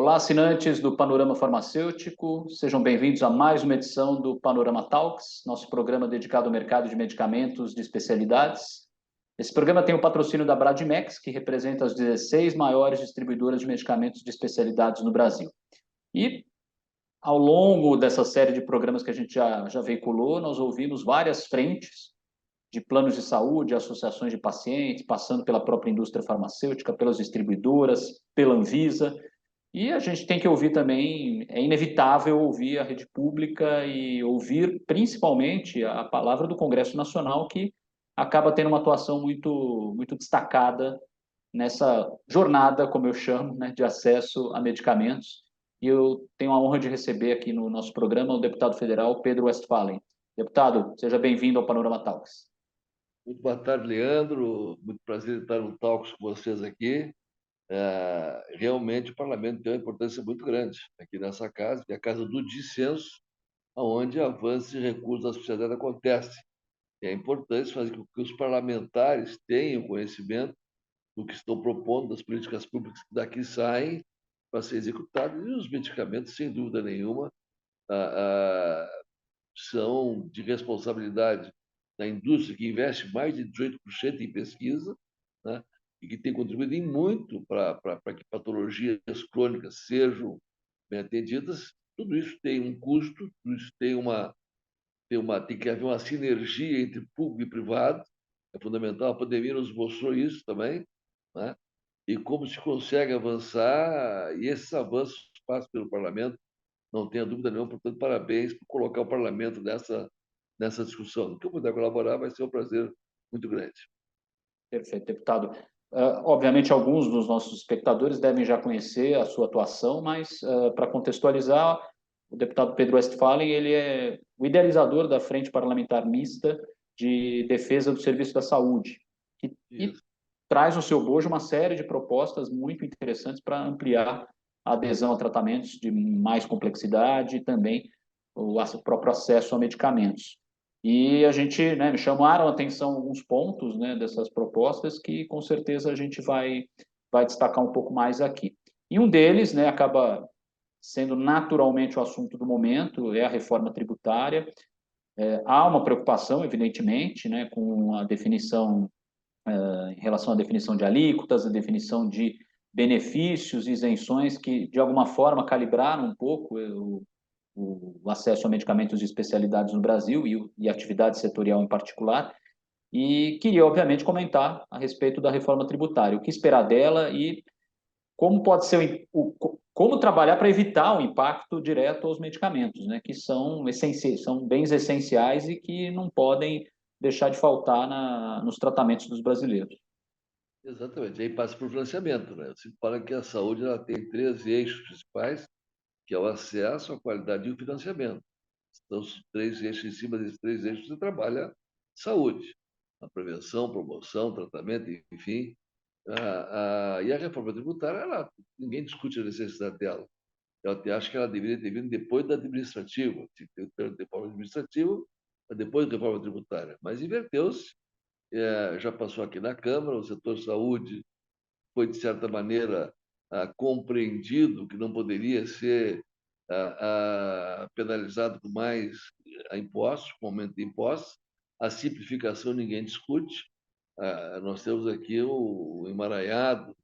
Olá, assinantes do Panorama Farmacêutico, sejam bem-vindos a mais uma edição do Panorama Talks, nosso programa dedicado ao mercado de medicamentos de especialidades. Esse programa tem o patrocínio da Bradimex, que representa as 16 maiores distribuidoras de medicamentos de especialidades no Brasil. E, ao longo dessa série de programas que a gente já veiculou, nós ouvimos várias frentes de planos de saúde, associações de pacientes, passando pela própria indústria farmacêutica, pelas distribuidoras, pela Anvisa. E a gente tem que ouvir também, é inevitável ouvir a rede pública e ouvir principalmente a palavra do Congresso Nacional, que acaba tendo uma atuação muito destacada nessa jornada, como eu chamo, né, de acesso a medicamentos. E eu tenho a honra de receber aqui no nosso programa o deputado federal Pedro Westphalen. Deputado, seja bem-vindo ao Panorama Talks. Muito boa tarde, Leandro. Muito prazer estar no Talks com vocês aqui. Realmente, o parlamento tem uma importância muito grande aqui nessa casa, que é a casa do dissenso, onde avanços e recursos da sociedade acontecem. É importante fazer com que os parlamentares tenham conhecimento do que estão propondo, das políticas públicas que daqui saem para ser executadas, e os medicamentos, sem dúvida nenhuma, são de responsabilidade da indústria, que investe mais de 18% em pesquisa, né? E que tem contribuído em muito para que patologias crônicas sejam bem atendidas. Tudo isso tem um custo, tudo isso tem que haver uma sinergia entre público e privado. É fundamental. A pandemia nos mostrou isso também, né? E como se consegue avançar, e esses avanços passam pelo parlamento, não tenha dúvida nenhuma. Portanto, parabéns por colocar o parlamento nessa discussão. No que eu puder colaborar, vai ser um prazer muito grande. Perfeito, deputado. Obviamente, alguns dos nossos espectadores devem já conhecer a sua atuação, mas para contextualizar, o deputado Pedro Westphalen, ele é o idealizador da Frente Parlamentar Mista de Defesa do Serviço da Saúde, que traz no seu bojo uma série de propostas muito interessantes para ampliar a adesão a tratamentos de mais complexidade e também o próprio acesso a medicamentos. E a gente, né, me chamaram a atenção alguns pontos, né, dessas propostas que com certeza a gente vai destacar um pouco mais aqui. E um deles, né, acaba sendo naturalmente o assunto do momento, é a reforma tributária. Há uma preocupação, evidentemente, né, com a definição, em relação à definição de alíquotas, a definição de benefícios, isenções que, de alguma forma, calibraram um pouco o acesso a medicamentos de especialidades no Brasil e atividade setorial em particular. E queria, obviamente, comentar a respeito da reforma tributária, o que esperar dela e como pode ser como trabalhar para evitar o impacto direto aos medicamentos, né, que são são bens essenciais e que não podem deixar de faltar nos tratamentos dos brasileiros. Exatamente. Aí passa por financiamento, né? Você fala que a saúde ela tem 3 eixos principais, que é o acesso, a qualidade e o financiamento. Então, os 3 eixos, em cima desses 3 eixos, você trabalha saúde, a prevenção, promoção, tratamento, enfim. E a reforma tributária, ninguém discute a necessidade dela. Eu até acho que ela deveria ter vindo depois da administrativa. Tinha que ter o reforma administrativa, mas depois da reforma tributária. Mas inverteu-se, já passou aqui na Câmara, o setor saúde foi, de certa maneira, compreendido que não poderia ser penalizado com mais impostos, com aumento de impostos. A simplificação ninguém discute. Nós temos aqui o emaranhado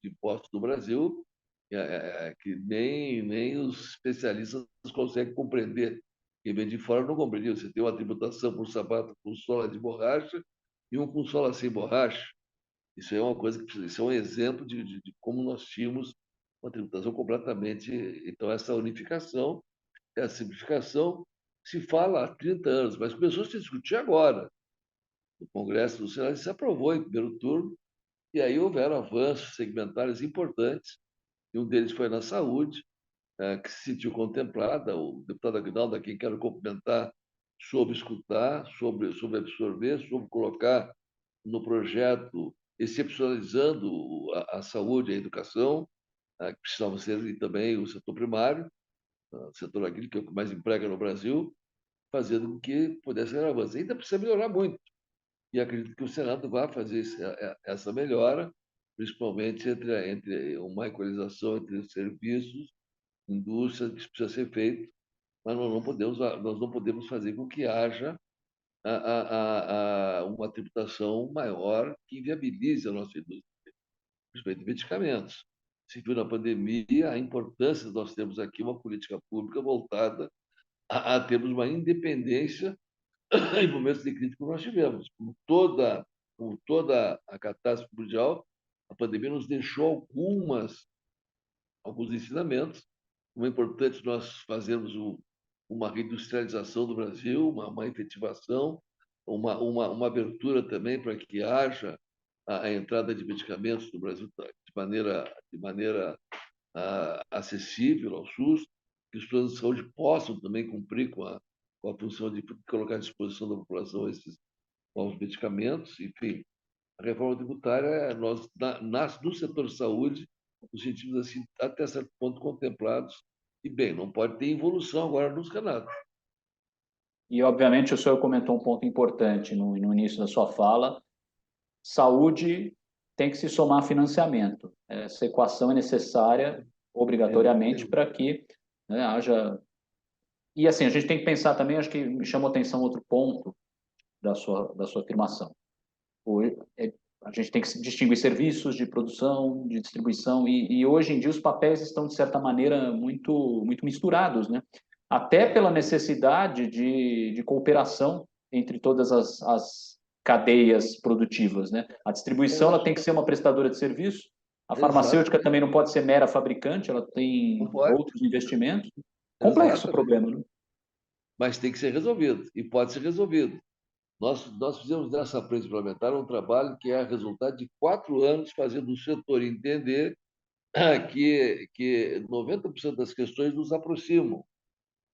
de impostos do Brasil, que nem os especialistas conseguem compreender. Quem vem de fora não compreendeu. Você tem uma tributação por sapato com sola de borracha e um com sola sem borracha. Isso é uma coisa que isso é um exemplo de como nós tínhamos uma tributação completamente. Então, essa unificação, essa simplificação, se fala há 30 anos, mas começou a se discutir agora. No Congresso do Senado, se aprovou em primeiro turno, e aí houveram avanços segmentares importantes, e um deles foi na saúde, que se sentiu contemplada. O deputado Aguinaldo, a quem quero cumprimentar, soube escutar, soube absorver, soube colocar no projeto, excepcionalizando a saúde e a educação, que precisavam ser, e também o setor primário, o setor agrícola, que é o que mais emprega no Brasil, fazendo com que pudesse haver avanço. Ainda precisa melhorar muito, e acredito que o Senado vai fazer essa melhora, principalmente entre uma equalização entre serviços, indústria, que precisa ser feito, mas nós não podemos fazer com que haja uma tributação maior que inviabilize a nossa indústria, principalmente de medicamentos. Se viu na pandemia a importância de nós termos aqui uma política pública voltada a termos uma independência em momentos de crise que nós tivemos. Com toda a catástrofe mundial, a pandemia nos deixou alguns ensinamentos. Como é importante nós fazermos uma reindustrialização do Brasil, uma efetivação, uma abertura também para que haja a entrada de medicamentos no Brasil de maneira acessível ao SUS, que os planos de saúde possam também cumprir com a função de colocar à disposição da população esses novos medicamentos. Enfim, a reforma tributária, nasce no setor de saúde, nos sentimos assim, até certo ponto contemplados, e bem, não pode ter evolução agora nos Canados. E, obviamente, o senhor comentou um ponto importante no início da sua fala: saúde tem que se somar financiamento. Essa equação é necessária, obrigatoriamente, para que, né, haja. E, assim, a gente tem que pensar também, acho que me chamou a atenção outro ponto da sua afirmação. A gente tem que distinguir serviços de produção, de distribuição, e hoje em dia os papéis estão, de certa maneira, muito, muito misturados, né? Até pela necessidade de cooperação entre todas as cadeias produtivas, né? A distribuição ela tem que ser uma prestadora de serviço, a Exato, farmacêutica também não pode ser mera fabricante, ela não tem pode. outros investimentos. Complexo o Exatamente. problema, né? Mas tem que ser resolvido, e pode ser resolvido. Nós fizemos nessa prensa parlamentar um trabalho que é resultado de 4 anos fazendo o setor entender que 90% das questões nos aproximam,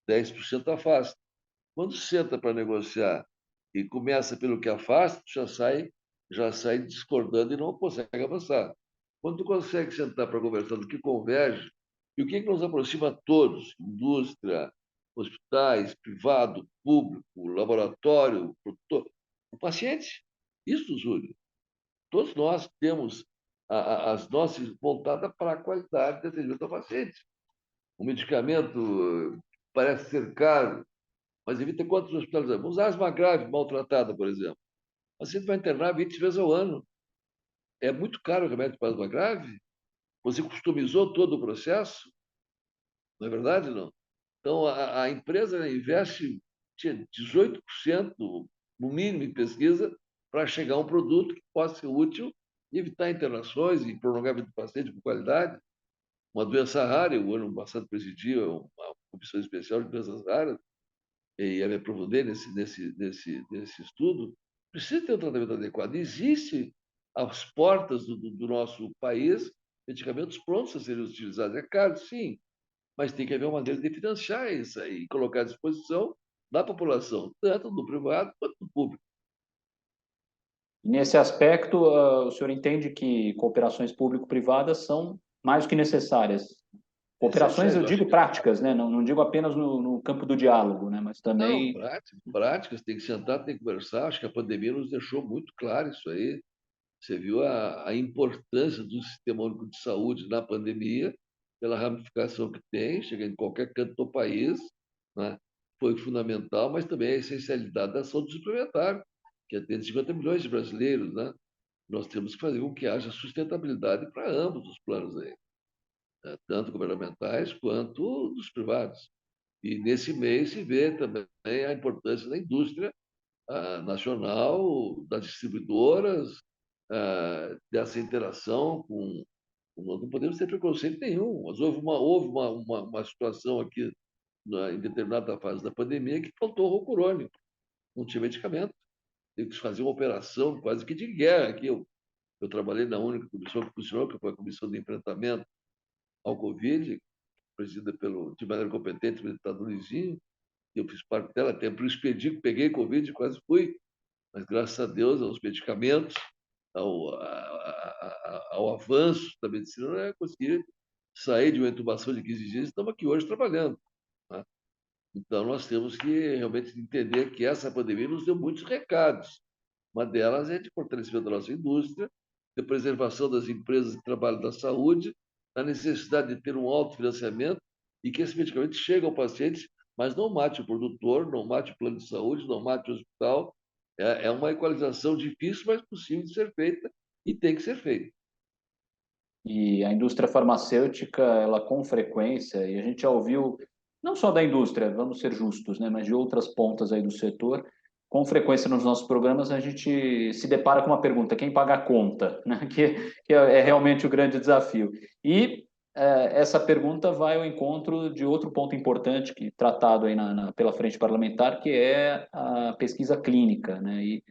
10% afastam. Quando senta para negociar e começa pelo que afasta, já sai discordando e não consegue avançar. Quando tu consegue sentar para conversar do que converge, e o que nos aproxima a todos, indústria, hospitais, privado, público, laboratório, produtor, o paciente, isso, Júlio. Todos nós temos as nossas voltadas para a qualidade de atendimento ao paciente. O medicamento parece ser caro, mas evita quantos hospitalizados? Asma grave, maltratada, por exemplo. O paciente vai internar 20 vezes ao ano. É muito caro o remédio para asma grave? Você customizou todo o processo? Não é verdade, não? Então, a empresa investe 18% no mínimo em pesquisa para chegar a um produto que possa ser útil e evitar internações e prolongar a vida do paciente com qualidade. Uma doença rara, o ano passado presidia uma comissão especial de doenças raras, e eu me aprofundei nesse estudo, precisa ter um tratamento adequado. Existe às portas do nosso país medicamentos prontos a serem utilizados. É caro, sim, mas tem que haver uma maneira de financiar isso aí e colocar à disposição da população, tanto do privado quanto do público. Nesse aspecto, o senhor entende que cooperações público-privadas são mais do que necessárias? Cooperações, Essenciais, eu eu acho digo que práticas, né? Não digo apenas no campo do diálogo, né? Mas não, também. práticas, tem que sentar, tem que conversar. Acho que a pandemia nos deixou muito claro isso aí. Você viu a importância do Sistema Único de Saúde na pandemia, pela ramificação que tem, chega em qualquer canto do país, né? Foi fundamental, mas também a essencialidade da saúde suplementar, que atende 50 milhões de brasileiros, né? Nós temos que fazer com que haja sustentabilidade para ambos os planos aí, né? Tanto governamentais quanto dos privados. E nesse meio se vê também a importância da indústria nacional, das distribuidoras, dessa interação com. Nós não podemos ter preconceito nenhum, mas houve uma situação aqui em determinada fase da pandemia que faltou rocurônico, não tinha medicamento. Teve que fazer uma operação quase que de guerra aqui. Eu trabalhei na única comissão que funcionou, que foi a Comissão de Enfrentamento ao Covid, presidida de maneira competente pelo deputado Luizinho. Eu fiz parte dela, até por expedi, peguei Covid e quase fui, mas graças a Deus, aos medicamentos, ao avanço da medicina, né, consegui sair de uma intubação de 15 dias e estamos aqui hoje trabalhando. Né? Então, nós temos que realmente entender que essa pandemia nos deu muitos recados. Uma delas é de fortalecimento da nossa indústria, de preservação das empresas que trabalham na saúde, da necessidade de ter um alto financiamento e que esse medicamento chegue ao paciente, mas não mate o produtor, não mate o plano de saúde, não mate o hospital. É uma equalização difícil, mas possível de ser feita e tem que ser feita. E a indústria farmacêutica, ela com frequência, e a gente já ouviu, não só da indústria, vamos ser justos, né, mas de outras pontas aí do setor, com frequência nos nossos programas a gente se depara com uma pergunta: quem paga a conta? Né? Que é realmente o grande desafio. E essa pergunta vai ao encontro de outro ponto importante que tratado aí pela frente parlamentar, que é a pesquisa clínica, né? E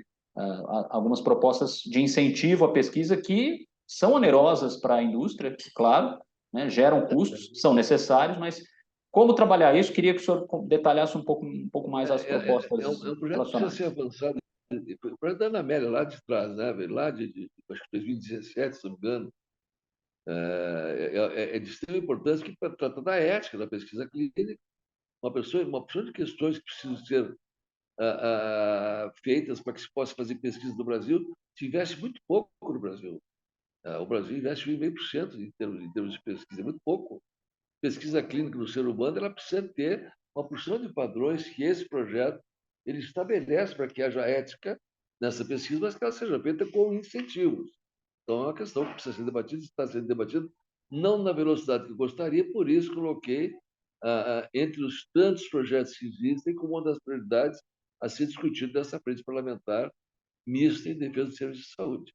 algumas propostas de incentivo à pesquisa que são onerosas para a indústria, claro, né? Geram custos, são necessários, mas como trabalhar isso? Queria que o senhor detalhasse um pouco mais as propostas É um projeto que precisa ser relacionadas. avançado. O projeto da Amélia, lá de trás, né, lá acho que 2017, se não me engano, é de extrema importância que trata da ética da pesquisa clínica, uma opção de questões que precisam ser feitas para que se possa fazer pesquisa no Brasil. Se investe muito pouco no Brasil. O Brasil investe 1,5% em termos de pesquisa, é muito pouco. Pesquisa clínica no ser humano, ela precisa ter uma porção de padrões que esse projeto ele estabelece para que haja ética nessa pesquisa, mas que ela seja feita com incentivos. Então, é uma questão que precisa ser debatida, está sendo debatida, não na velocidade que eu gostaria, por isso coloquei entre os tantos projetos que existem como uma das prioridades a ser discutido nessa frente parlamentar mista em defesa do serviço de saúde.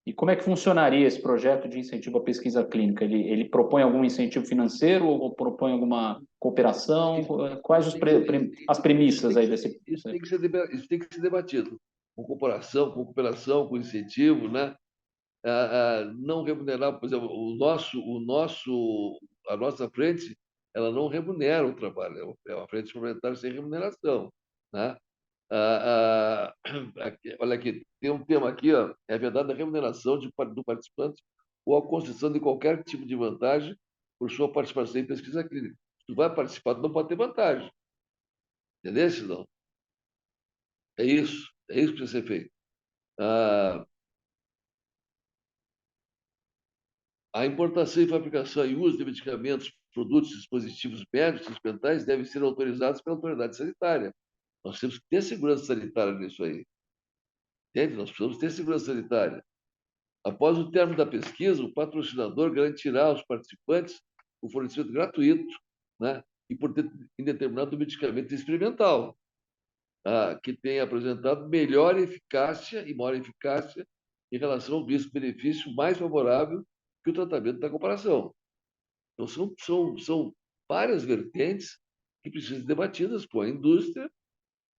E como é que funcionaria esse projeto de incentivo à pesquisa clínica? Ele propõe algum incentivo financeiro ou propõe alguma cooperação? Quais as premissas aí desse? Isso tem que ser debatido com cooperação, com incentivo, né? Não remunerar, por exemplo, a nossa frente, ela não remunera o trabalho, é uma frente parlamentar sem remuneração, né? Olha aqui, tem um tema aqui, ó, é a verdade da remuneração do participante ou a concessão de qualquer tipo de vantagem por sua participação em pesquisa clínica. Se tu vai participar, tu não pode ter vantagem. Entendeu? Não? É isso que precisa ser feito. Ah, a importação e fabricação e uso de medicamentos, produtos e dispositivos médicos e experimentais devem ser autorizados pela autoridade sanitária. Nós temos que ter segurança sanitária nisso aí. Entende? Nós precisamos ter segurança sanitária. Após o término da pesquisa, o patrocinador garantirá aos participantes o fornecimento gratuito, né, e por indeterminado medicamento experimental, que tenha apresentado melhor eficácia e maior eficácia em relação ao risco-benefício mais favorável que o tratamento da comparação. Então, são várias vertentes que precisam ser debatidas com a indústria,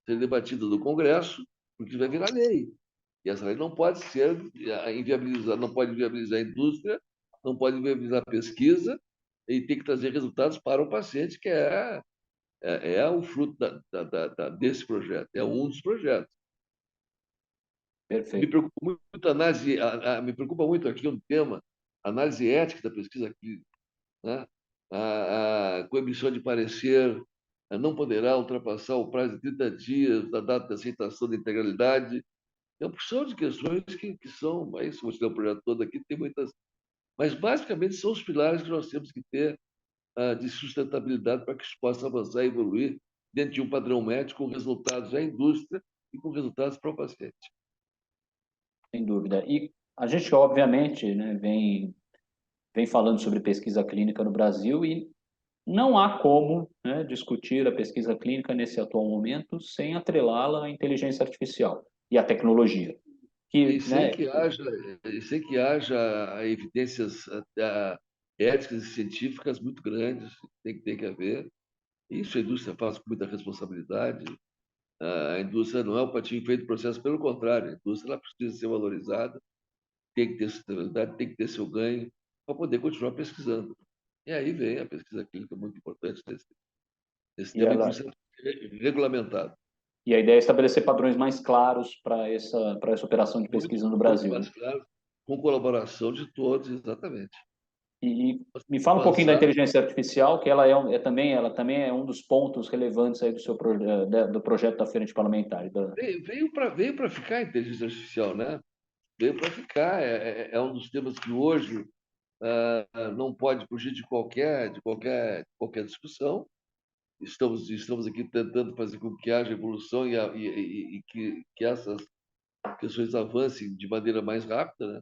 ser debatidas no Congresso, porque vai virar lei. E essa lei não pode ser inviabilizada, não pode inviabilizar a indústria, não pode inviabilizar a pesquisa, e tem que trazer resultados para o paciente, que é o fruto desse projeto, é um dos projetos. Me Perfeito. preocupa muito me preocupa muito aqui um tema, análise ética da pesquisa clínica, né? Com emissão de parecer, não poderá ultrapassar o prazo de 30 dias da data de aceitação da integralidade. É uma porção de questões que são, aí, se você ler o projeto todo aqui, tem muitas, mas basicamente são os pilares que nós temos que ter de sustentabilidade para que isso possa avançar e evoluir dentro de um padrão médico com resultados à indústria e com resultados para o paciente. Sem dúvida. E a gente, obviamente, né, vem falando sobre pesquisa clínica no Brasil e não há como, né, discutir a pesquisa clínica nesse atual momento sem atrelá-la à inteligência artificial e à tecnologia. E Que, sem né, que haja, evidências éticas e científicas muito grandes, tem que haver. Isso a indústria faz com muita responsabilidade. A indústria não é o patinho feito do processo, pelo contrário, a indústria ela precisa ser valorizada, tem que ter sustentabilidade, tem que ter seu ganho para poder continuar pesquisando. E aí vem a pesquisa clínica muito importante nesse e tema que ela precisa ser regulamentado. e a ideia é estabelecer padrões mais claros para essa operação de pesquisa no Muito Brasil, né? mais claro, com colaboração de todos, exatamente. E me fala um pouquinho da Avançar. inteligência artificial, que ela também é um dos pontos relevantes aí do projeto da Frente Parlamentar. Veio para ficar a inteligência artificial, né? veio para ficar. É um dos temas que hoje não pode fugir de qualquer discussão. Estamos aqui tentando fazer com que haja evolução e que essas questões avancem de maneira mais rápida, né?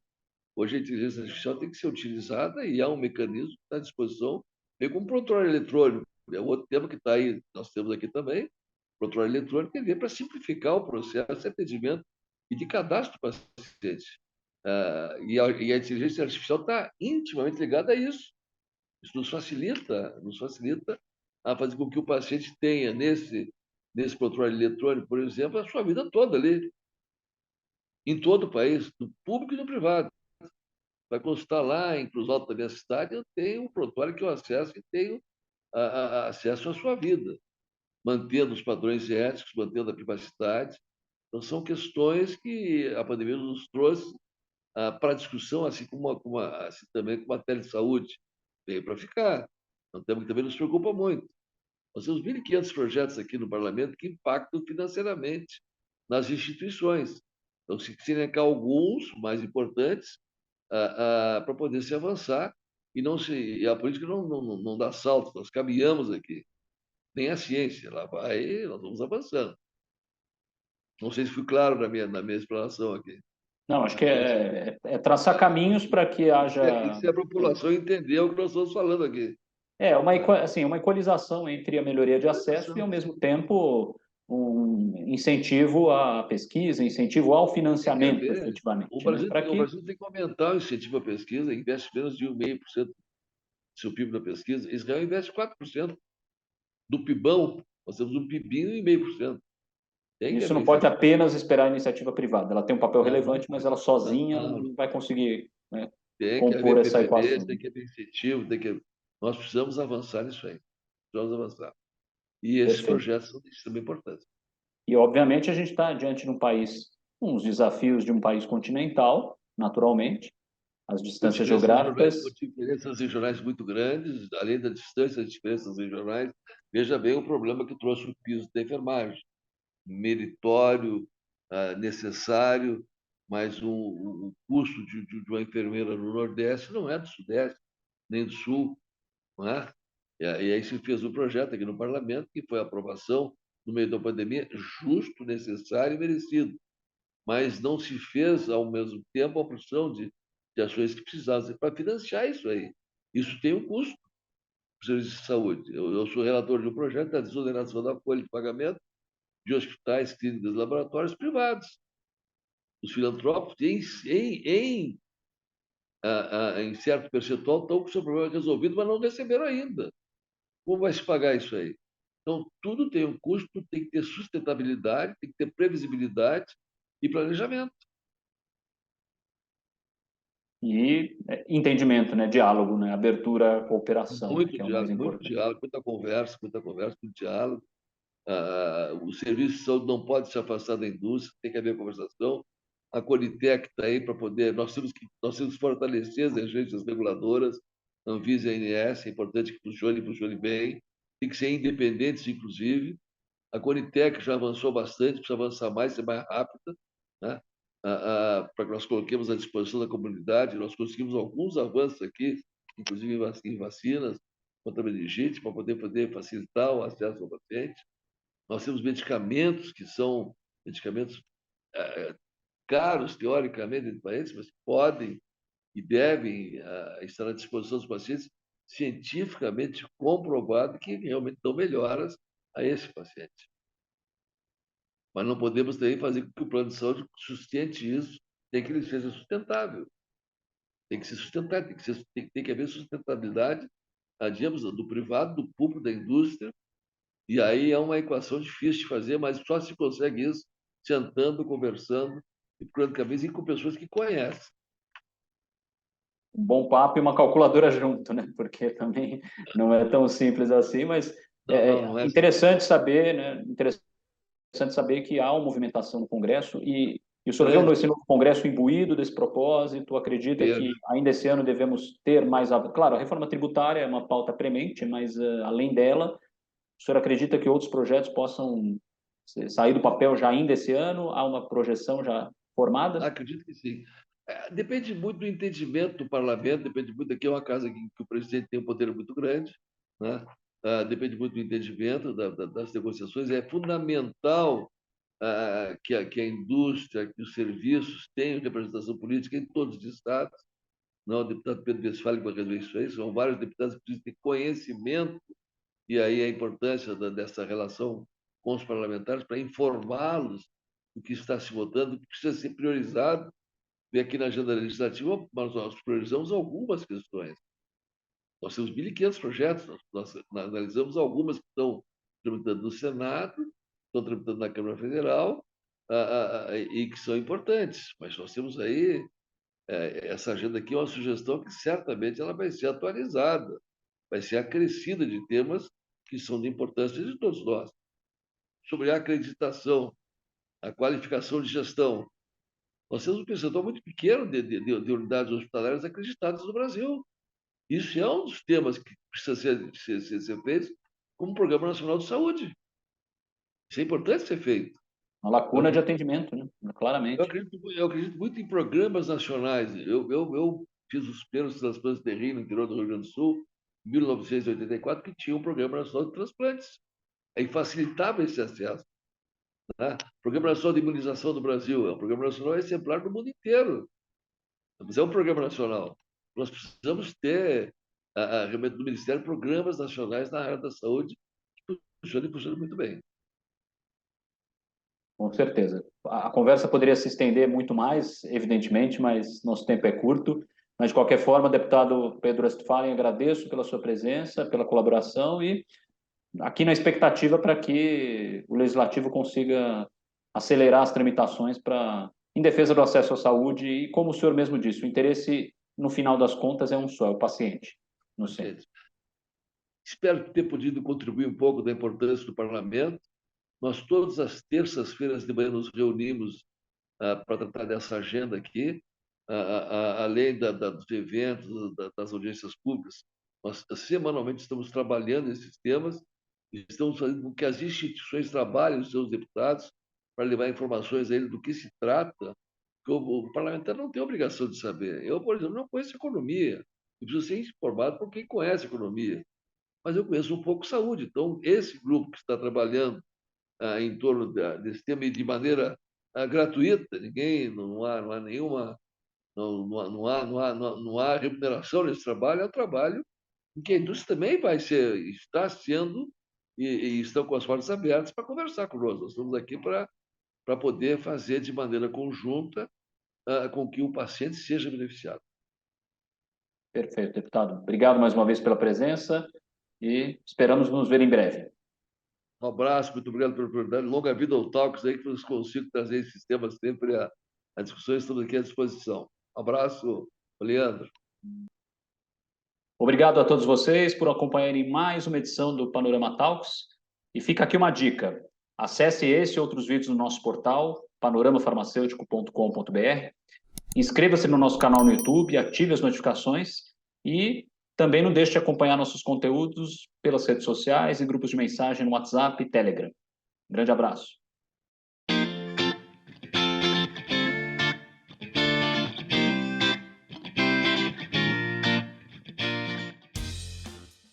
Hoje a inteligência artificial tem que ser utilizada e há um mecanismo que está à disposição, bem como o prontuário eletrônico. É outro tema que está aí, nós temos aqui também. O prontuário eletrônico ele vem para simplificar o processo de atendimento e de cadastro do paciente. E a inteligência artificial está intimamente ligada a isso. Isso nos facilita a fazer com que o paciente tenha nesse prontuário eletrônico, por exemplo, a sua vida toda ali, em todo o país, no público e no privado. Vai constar lá em Cruz Alta da minha cidade, eu tenho um prontuário que eu acesso e tenho acesso à sua vida, mantendo os padrões éticos, mantendo a privacidade. Então, são questões que a pandemia nos trouxe para discussão, assim assim também como a telesaúde veio para ficar. É um tema que também nos preocupa muito. Nós temos 1.500 projetos aqui no parlamento que impactam financeiramente nas instituições. Então, se elencar alguns mais importantes para poder se avançar e a política não dá saltos, nós caminhamos aqui. Nem a ciência, lá vai, nós vamos avançando. Não sei se fui claro na minha explanação aqui. Não, acho que é traçar caminhos para que Tem que haja ser a população entender o que nós estamos falando aqui. assim, uma equalização entre a melhoria de acesso e, ao mesmo tempo, um incentivo à pesquisa, incentivo ao Tem que financiamento, haver. efetivamente, né? Para O que Brasil tem que aumentar o incentivo à pesquisa, investe menos de 1,5% do seu PIB na pesquisa. Israel investe 4% do PIBão. Nós temos um PIBinho e 0,5%. Tem que isso haver não pode incentivo. apenas esperar a iniciativa privada. Ela tem um papel Não, relevante, mas ela sozinha não. não vai conseguir, né, Tem que compor haver essa PPPs, equação. tem que haver incentivo, nós precisamos avançar nisso aí. Precisamos avançar. E esses Perfeito. projetos são extremamente importantes. E, obviamente, a gente está diante de um país, com os desafios de um país continental, naturalmente, as distâncias Com geográficas. diferenças regionais muito grandes, além da distância, as diferenças regionais. Veja bem o problema que trouxe o piso da enfermagem. Meritório, necessário, mas o custo de uma enfermeira no Nordeste não é do Sudeste, nem do Sul, não é? E aí se fez um projeto aqui no Parlamento, que foi a aprovação, no meio da pandemia, justo, necessário e merecido. Mas não se fez, ao mesmo tempo, a opção de ações que precisavam para financiar isso aí. Isso tem um custo para o serviço de saúde. Eu sou relator de um projeto da desoneração da folha de pagamento de hospitais, clínicas, laboratórios privados. Os filantrópicos, em certo percentual, estão com o seu problema resolvido, mas não receberam ainda. Como vai se pagar isso aí? Então, tudo tem um custo, tem que ter sustentabilidade, tem que ter previsibilidade e planejamento. E entendimento, né? Diálogo, né? Abertura, cooperação, né? Que é o mais Muito importante. diálogo, muita conversa, muito diálogo. O serviço de saúde não pode se afastar da indústria, tem que haver conversação. A Conitec está aí para poder. Nós temos que fortalecer as agências reguladoras, Anvisa e ANS, é importante que funcione bem, tem que ser independentes, inclusive. A Conitec já avançou bastante, precisa avançar mais, ser mais rápida, né? Para que nós coloquemos à disposição da comunidade. Nós conseguimos alguns avanços aqui, inclusive em vacinas contra a meningite, para poder facilitar o acesso ao paciente. Nós temos medicamentos que são medicamentos caros, teoricamente, entre parênteses, mas que podem e devem estar à disposição dos pacientes, cientificamente comprovado que realmente dão melhoras a esse paciente. Mas não podemos também fazer com que o plano de saúde sustente isso, tem que ele seja sustentável. Tem que ser sustentável, tem que haver sustentabilidade, digamos, do privado, do público, da indústria. E aí é uma equação difícil de fazer, mas só se consegue isso sentando, conversando e procurando cabeça e com pessoas que conhecem. Um bom papo e uma calculadora junto, né? Porque também não é tão simples assim, mas Não, não, é não é simples. interessante saber, né? Interessante saber que há uma movimentação no Congresso e o senhor vê Grande esse novo Congresso imbuído desse propósito, acredita que vejo. ainda esse ano devemos ter mais... Claro, a reforma tributária é uma pauta premente, mas além dela, o senhor acredita que outros projetos possam sair do papel já ainda esse ano? Há uma projeção já formada? Acredito que sim. Depende muito do entendimento do parlamento, depende muito. Aqui é uma casa que o presidente tem um poder muito grande, né? Depende muito do entendimento das negociações. É fundamental que a indústria, que os serviços tenham representação política em todos os estados. Não, o deputado Pedro Westphalen vai resolver isso aí. São vários deputados que precisam ter conhecimento, e aí a importância dessa relação com os parlamentares para informá-los do que está se votando, do que precisa ser priorizado. E aqui na agenda legislativa, nós priorizamos algumas questões. Nós temos 1.500 projetos, nós analisamos algumas que estão tramitando no Senado, estão tramitando na Câmara Federal, e que são importantes. Mas nós temos aí, essa agenda aqui é uma sugestão que certamente ela vai ser atualizada, vai ser acrescida de temas que são de importância de todos nós. Sobre a acreditação, a qualificação de gestão, nós temos um percentual muito pequeno de unidades hospitalares acreditadas no Brasil. Isso é um dos temas que precisa ser feito como Programa Nacional de Saúde. Isso é importante ser feito. Uma lacuna de atendimento, né? Eu Claramente. acredito, eu acredito muito em programas nacionais. Eu fiz os primeiros transplantes de rim no interior do Rio Grande do Sul, em 1984, que tinha um Programa Nacional de Transplantes. Aí facilitava esse acesso. Né? O Programa Nacional de Imunização do Brasil é um programa nacional exemplar do mundo inteiro. Mas é um programa nacional. Nós precisamos ter, realmente, no Ministério, programas nacionais na área da saúde que funcionem muito bem. Com certeza. A conversa poderia se estender muito mais, evidentemente, mas nosso tempo é curto. Mas, de qualquer forma, deputado Pedro Westphalen, agradeço pela sua presença, pela colaboração e aqui na expectativa para que o Legislativo consiga acelerar as tramitações em defesa do acesso à saúde e, como o senhor mesmo disse, o interesse, no final das contas, é um só, é o paciente no centro. Espero ter podido contribuir um pouco da importância do parlamento. Nós, todas as terças-feiras de manhã, nos reunimos para tratar dessa agenda aqui, além dos eventos, das audiências públicas. Nós, semanalmente, estamos trabalhando esses temas e estamos fazendo com que as instituições trabalhem os seus deputados para levar informações a eles do que se trata, que o parlamentar não tem obrigação de saber. Eu, por exemplo, não conheço economia. Eu preciso ser informado por quem conhece economia. Mas eu conheço um pouco saúde. Então, esse grupo que está trabalhando em torno desse tema e de maneira gratuita, não há nenhuma, não há remuneração nesse trabalho, é um trabalho em que a indústria também está sendo e estão com as portas abertas para conversar conosco. Nós estamos aqui para poder fazer de maneira conjunta com que o paciente seja beneficiado. Perfeito, deputado. Obrigado mais uma vez pela presença e esperamos nos ver em breve. Um abraço, muito obrigado pela oportunidade. Longa vida ao Talks aí, que nos consigo trazer esses temas sempre à discussão. Estamos aqui à disposição. Um abraço, Leandro. Obrigado a todos vocês por acompanharem mais uma edição do Panorama Talks. E fica aqui uma dica. Acesse esse e outros vídeos no nosso portal, panoramafarmacêutico.com.br. Inscreva-se no nosso canal no YouTube, ative as notificações e também não deixe de acompanhar nossos conteúdos pelas redes sociais e grupos de mensagem no WhatsApp e Telegram. Grande abraço.